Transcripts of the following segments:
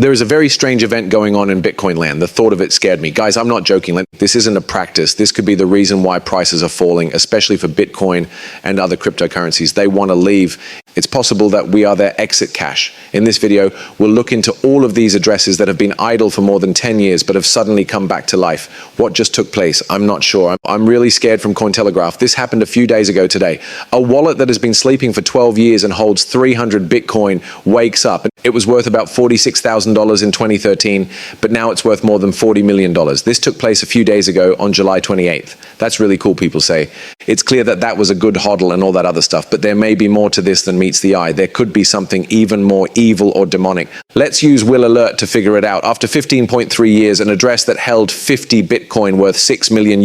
There is a very strange event going on in Bitcoin land. The thought of it scared me. Guys, I'm not joking. This isn't a practice. This could be the reason why prices are falling, especially for Bitcoin and other cryptocurrencies. They want to leave. It's possible that we are their exit cash. In this video, we'll look into all of these addresses that have been idle for more than 10 years but have suddenly come back to life. What just took place? I'm not sure. I'm really scared from Cointelegraph. This happened a few days ago today. A wallet that has been sleeping for 12 years and holds 300 Bitcoin wakes up. It was worth about $46,000 in 2013, but now it's worth more than $40 million. This took place a few days ago on July 28th. That's really cool, people say. It's clear that that was a good hodl and all that other stuff, but there may be more to this than meets the eye. There could be something even more evil or demonic. Let's use Will Alert to figure it out. After 15.3 years, an address that held 50 Bitcoin worth $6 million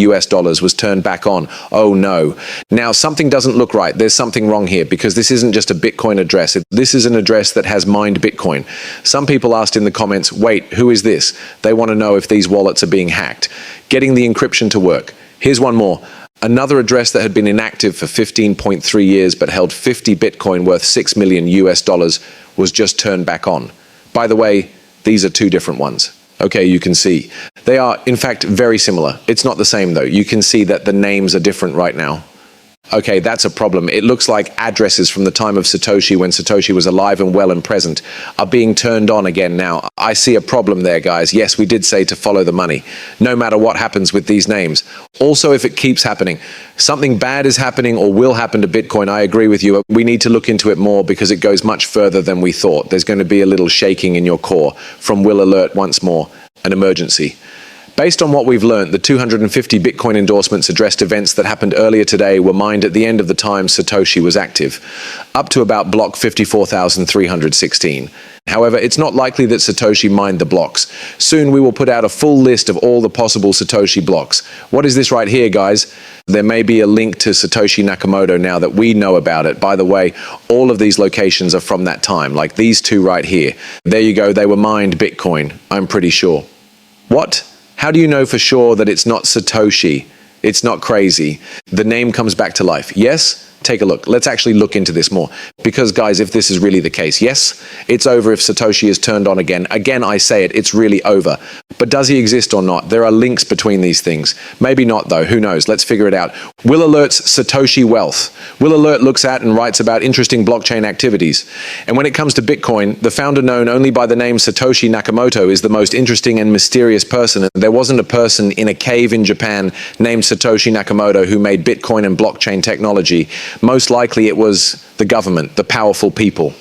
was turned back on. Oh no. Now, something doesn't look right. There's something wrong here because this isn't just a Bitcoin address. This is an address that has mined Bitcoin. Some people asked in the comments, wait, who is this? They want to know if these wallets are being hacked. Getting the encryption to work. Here's one more. Another address that had been inactive for 15.3 years but held 50 Bitcoin worth $6 million was just turned back on. By the way, these are two different ones. Okay, you can see. They are, in fact, very similar. It's not the same, though. You can see that the names are different right now. Okay, that's a problem. It looks like addresses from the time of Satoshi, when Satoshi was alive and well and present, are being turned on again now. I see a problem there, guys. Yes, we did say to follow the money, no matter what happens with these names. Also, if it keeps happening, something bad is happening or will happen to Bitcoin, I agree with you. We need to look into it more because it goes much further than we thought. There's going to be a little shaking in your core. From Will Alert once more, an emergency. Based on what we've learned, the 250 Bitcoin endorsements addressed events that happened earlier today were mined at the end of the time Satoshi was active, up to about block 54,316. However, it's not likely that Satoshi mined the blocks. Soon we will put out a full list of all the possible Satoshi blocks. What is this right here, guys? There may be a link to Satoshi Nakamoto now that we know about it. By the way, all of these locations are from that time, like these two right here. There you go, they were mined Bitcoin, I'm pretty sure. What? How do you know for sure that it's not Satoshi? It's not crazy. The name comes back to life. Yes? Take a look. Let's actually look into this more. Because, guys, if this is really the case, yes, it's over if Satoshi is turned on again. Again, I say it, it's really over. But does he exist or not? There are links between these things. Maybe not, though. Who knows? Let's figure it out. Will Alert's Satoshi Wealth. Will Alert looks at and writes about interesting blockchain activities. And when it comes to Bitcoin, the founder known only by the name Satoshi Nakamoto is the most interesting and mysterious person. There wasn't a person in a cave in Japan named Satoshi Nakamoto who made Bitcoin and blockchain technology. Most likely it was the government, the powerful people.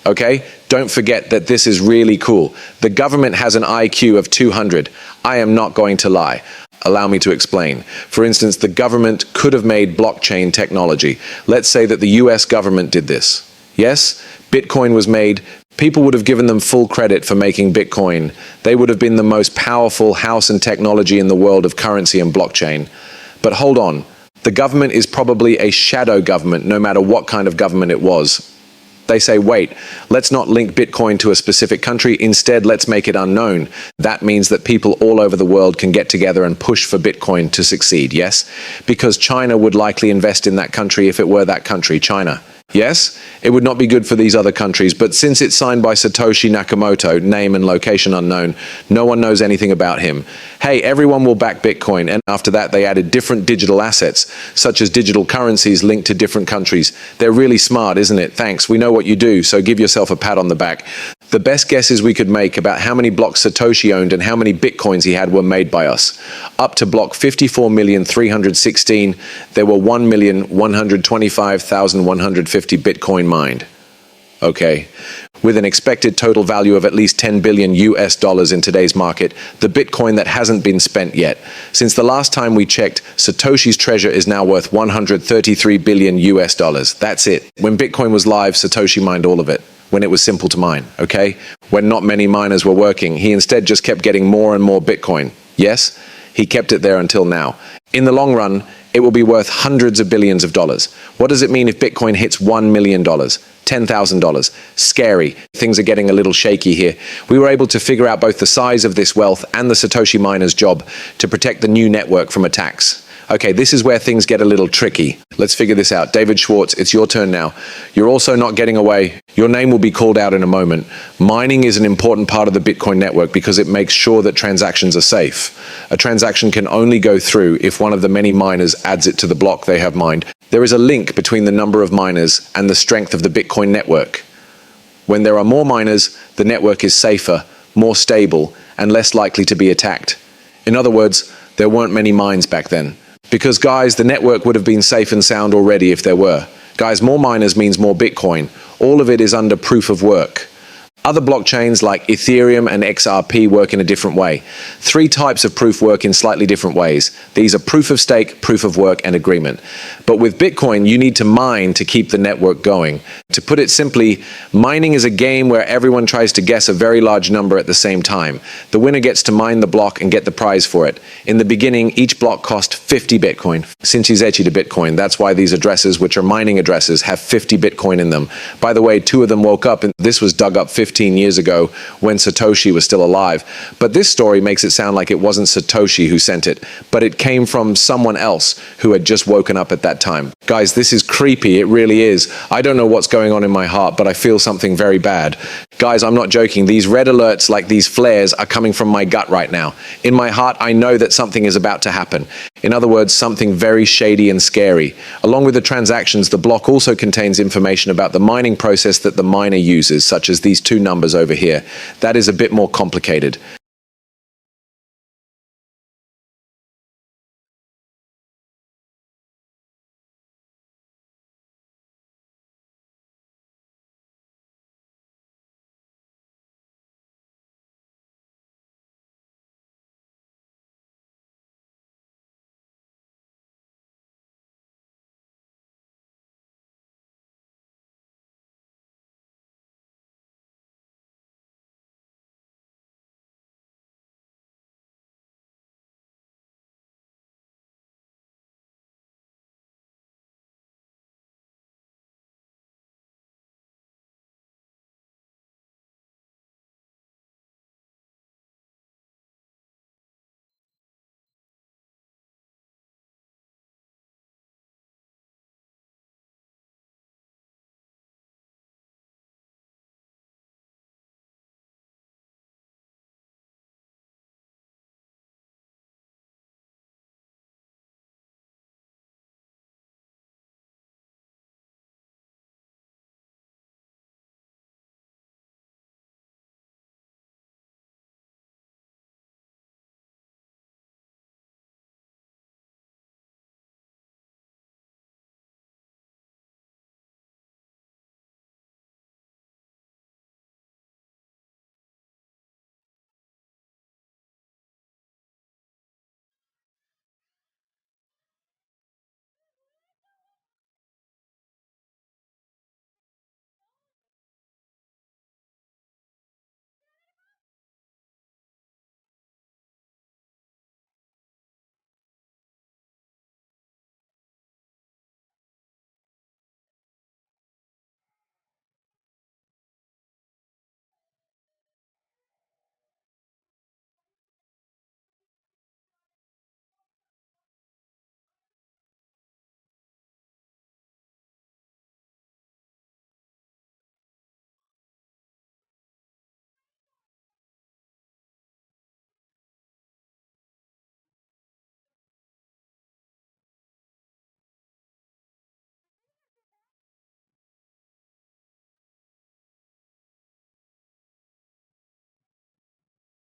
Okay? Don't forget that this is really cool. The government has an IQ of 200. I am not going to lie. Allow me to explain. For instance, the government could have made blockchain technology. Let's say that the US government did this. Yes? Bitcoin was made. People would have given them full credit for making Bitcoin. They would have been the most powerful house and technology in the world of currency and blockchain. But hold on. The government is probably a shadow government, no matter what kind of government it was. They say, wait, let's not link Bitcoin to a specific country. Instead, let's make it unknown. That means that people all over the world can get together and push for Bitcoin to succeed, yes? Because China would likely invest in that country if it were that country, China. Yes, it would not be good for these other countries, but since it's signed by Satoshi Nakamoto, name and location unknown, no one knows anything about him. Hey, everyone will back Bitcoin, and after that they added different digital assets, such as digital currencies linked to different countries. They're really smart, isn't it? Thanks, we know what you do, so give yourself a pat on the back. The best guesses we could make about how many blocks Satoshi owned and how many Bitcoins he had were made by us. Up to block 54,316, there were 1,125,150 Bitcoin mined. Okay. With an expected total value of at least $10 billion in today's market, the Bitcoin that hasn't been spent yet. Since the last time we checked, Satoshi's treasure is now worth $133 billion. That's it. When Bitcoin was live, Satoshi mined all of it. When it was simple to mine, okay? When not many miners were working, he instead just kept getting more and more Bitcoin. Yes, he kept it there until now. In the long run, it will be worth hundreds of billions of dollars. What does it mean if Bitcoin hits $1 million? $10,000? Scary. Things are getting a little shaky here. We were able to figure out both the size of this wealth and the Satoshi miner's job to protect the new network from attacks. Okay, this is where things get a little tricky. Let's figure this out. David Schwartz, it's your turn now. You're also not getting away. Your name will be called out in a moment. Mining is an important part of the Bitcoin network because it makes sure that transactions are safe. A transaction can only go through if one of the many miners adds it to the block they have mined. There is a link between the number of miners and the strength of the Bitcoin network. When there are more miners, the network is safer, more stable, and less likely to be attacked. In other words, there weren't many mines back then. Because, guys, the network would have been safe and sound already if there were. Guys, more miners means more Bitcoin. All of it is under proof of work. Other blockchains like Ethereum and XRP work in a different way. 3 types of proof work in slightly different ways. These are proof of stake, proof of work, and agreement. But with Bitcoin, you need to mine to keep the network going. To put it simply, mining is a game where everyone tries to guess a very large number at the same time. The winner gets to mine the block and get the prize for it. In the beginning, each block cost 50 Bitcoin. Sinchi to Bitcoin. That's why these addresses, which are mining addresses, have 50 Bitcoin in them. By the way, 2 of them woke up, and this was dug up 15 years ago when Satoshi was still alive. But this story makes it sound like it wasn't Satoshi who sent it, but it came from someone else who had just woken up at that time. Guys, this is creepy. It really is. I don't know what's going on in my heart, but I feel something very bad. Guys, I'm not joking. These red alerts, like these flares, are coming from my gut right now. In my heart, I know that something is about to happen. In other words, something very shady and scary. Along with the transactions, the block also contains information about the mining process that the miner uses, such as these 2 numbers over here. That is a bit more complicated.